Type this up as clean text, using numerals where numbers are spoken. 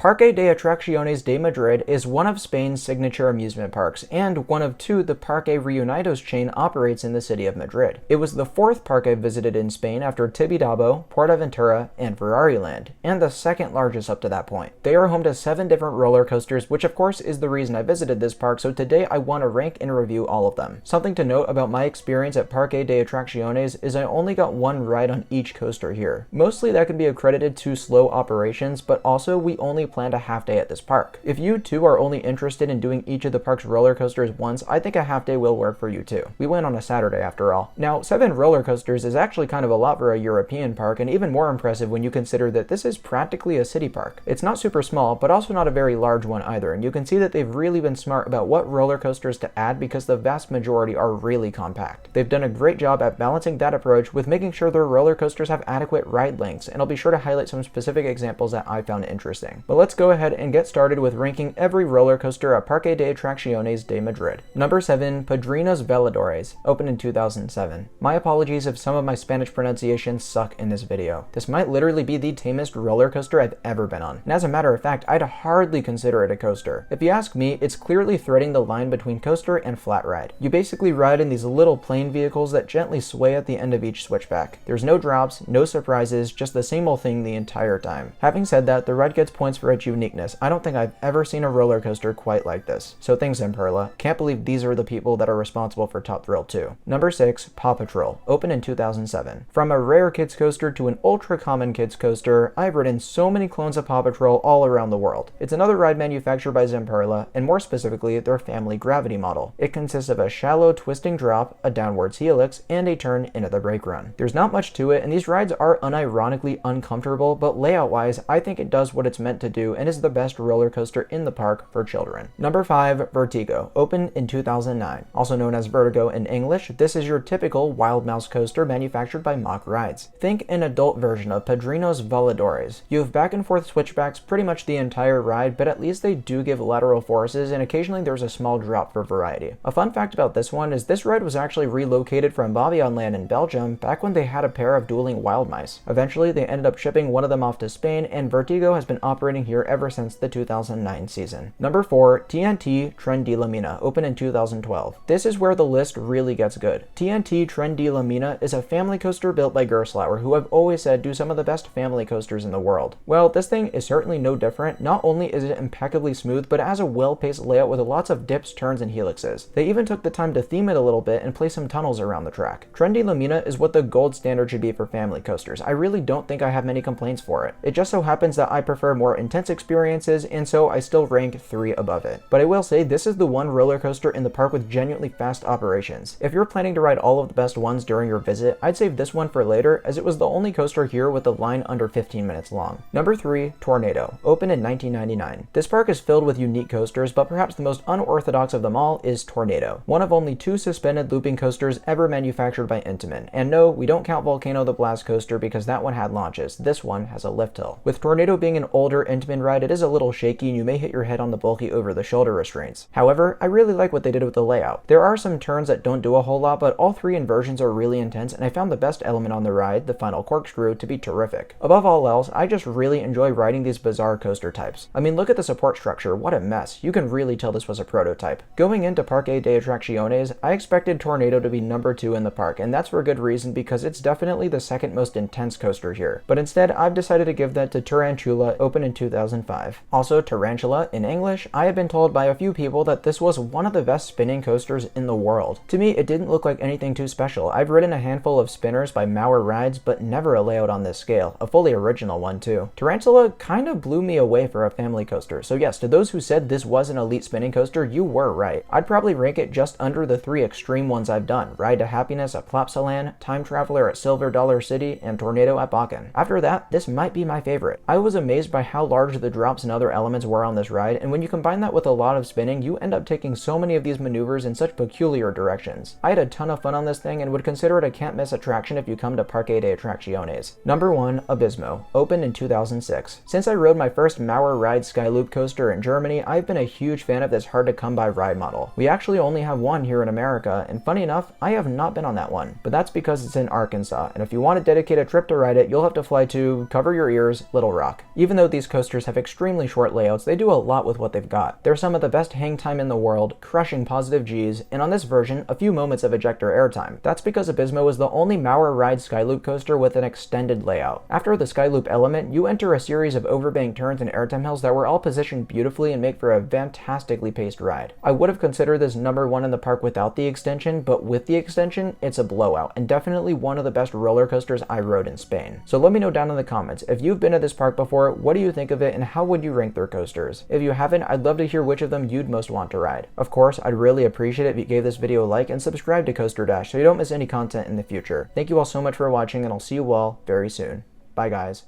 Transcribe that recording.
Parque de Atracciones de Madrid is one of Spain's signature amusement parks, and one of two the Parque Reunidos chain operates in the city of Madrid. It was the fourth park I visited in Spain after Tibidabo, Portaventura, and Ferrariland, and the second largest up to that point. They are home to 7 different roller coasters, which of course is the reason I visited this park, so today I want to rank and review all of them. Something to note about my experience at Parque de Atracciones is I only got one ride on each coaster here. Mostly that can be accredited to slow operations, but also we only planned a half day at this park. If you too are only interested in doing each of the park's roller coasters once, I think a half day will work for you too. We went on a Saturday after all. Now, 7 roller coasters is actually kind of a lot for a European park, and even more impressive when you consider that this is practically a city park. It's not super small, but also not a very large one either, and you can see that they've really been smart about what roller coasters to add because the vast majority are really compact. They've done a great job at balancing that approach with making sure their roller coasters have adequate ride lengths, and I'll be sure to highlight some specific examples that I found interesting. But let's go ahead and get started with ranking every roller coaster at Parque de Atracciones de Madrid. Number 7, Padrinos Voladores, opened in 2007. My apologies if some of my Spanish pronunciations suck in this video. This might literally be the tamest roller coaster I've ever been on, and as a matter of fact, I'd hardly consider it a coaster. If you ask me, it's clearly threading the line between coaster and flat ride. You basically ride in these little plane vehicles that gently sway at the end of each switchback. There's no drops, no surprises, just the same old thing the entire time. Having said that, the ride gets points for its uniqueness. I don't think I've ever seen a roller coaster quite like this. So thanks, Imperla. Can't believe these are the people that are responsible for Top Thrill 2. Number 6, Paw Patrol, opened in 2007. From a rare kids coaster to an ultra common kids coaster, I've ridden so many clones of Paw Patrol all around the world. It's another ride manufactured by Zamperla, and more specifically, their family gravity model. It consists of a shallow twisting drop, a downwards helix, and a turn into the brake run. There's not much to it, and these rides are unironically uncomfortable, but layout-wise, I think it does what it's meant to do and is the best roller coaster in the park for children. Number 5, Vertigo, opened in 2009. Also known as Vertigo in English, this is your typical Wild Mouse coaster manufactured by Mach Rides. Think an adult version of Padrinos Voladores. You have back and forth switchbacks pretty much the entire ride, but at least they do give lateral forces, and occasionally there's a small drop for variety. A fun fact about this one is this ride was actually relocated from Bobbejaanland in Belgium back when they had a pair of dueling wild mice. Eventually they ended up shipping one of them off to Spain, and Vertigo has been operating here ever since the 2009 season. Number 4, TNT Tren de la Mina, opened in 2012. This is where the list really gets good. TNT Tren de la Mina is a family coaster built by Gerstlauer, who I've always said do some of the best family coasters in the world. Well, this thing is certainly no different. Not only is it impeccably smooth, but it has a well-paced layout with lots of dips, turns, and helixes. They even took the time to theme it a little bit and place some tunnels around the track. Tren de la Mina is what the gold standard should be for family coasters. I really don't think I have many complaints for it. It just so happens that I prefer more intense experiences, and so I still rank 3 above it. But I will say this is the one roller coaster in the park with genuinely fast operations. If you're planning to ride all of the best ones during your visit, I'd save this one for later, as it was the only coaster here with a line under 15 minutes long. Number 3, Tornado, opened in 1999. This park is filled with unique coasters, but perhaps the most unorthodox of them all is Tornado, one of only 2 suspended looping coasters ever manufactured by Intamin. And no, we don't count Volcano the Blast coaster because that one had launches. This one has a lift hill. With Tornado being an older Intamin ride, it is a little shaky and you may hit your head on the bulky over-the-shoulder restraints. However, I really like what they did with the layout. There are some turns that don't do a whole lot, but all 3 inversions are really intense, and I found the best element on the ride, the final corkscrew, to be terrific. Above all else, I just really enjoy riding these bizarre coaster types. I mean, look at the support structure, what a mess. You can really tell this was a prototype. Going into Parque de Atracciones, I expected Tornado to be number 2 in the park, and that's for good reason because it's definitely the second most intense coaster here. But instead, I've decided to give that to Tarantula, opened in 2005. Also, Tarantula, in English, I have been told by a few people that this was one of the best spinning coasters in the world. To me, it didn't look like anything too special. I've ridden a handful of spinners by Mauer Rides, but never a layout on this scale, a fully original one too. Tarantula kind of blew me away for a family coaster, so yes, to those who said this was an elite spinning coaster, you were right. I'd probably rank it just under the 3 extreme ones I've done, Ride to Happiness at Plopsaland, Time Traveler at Silver Dollar City, and Tornado at Bakken. After that, this might be my favorite. I was amazed by how large the drops and other elements were on this ride, and when you combine that with a lot of spinning, you end up taking so many of these maneuvers in such peculiar directions. I had a ton of fun on this thing and would consider it a can't miss attraction if you come to Parque de Atracciones. Number 1, Abismo, opened in 2006. Since I rode my first Mauer Ride Skyloop coaster in Germany, I've been a huge fan of this hard to come by ride model. We actually only have one here in America, and funny enough, I have not been on that one, but that's because it's in Arkansas, and if you want to dedicate a trip to ride it, you'll have to fly to, cover your ears, Little Rock. Even though these coasters coasters have extremely short layouts, they do a lot with what they've got. They're some of the best hang time in the world, crushing positive Gs, and on this version, a few moments of ejector airtime. That's because Abismo is the only Maurer Ride Skyloop coaster with an extended layout. After the Skyloop element, you enter a series of overbank turns and airtime hills that were all positioned beautifully and make for a fantastically paced ride. I would have considered this number 1 in the park without the extension, but with the extension, it's a blowout, and definitely one of the best roller coasters I rode in Spain. So let me know down in the comments, if you've been to this park before, what do you think of it and how would you rank their coasters? If you haven't, I'd love to hear which of them you'd most want to ride. Of course, I'd really appreciate it if you gave this video a like and subscribe to Coaster Dash so you don't miss any content in the future. Thank you all so much for watching, and I'll see you all very soon. Bye guys.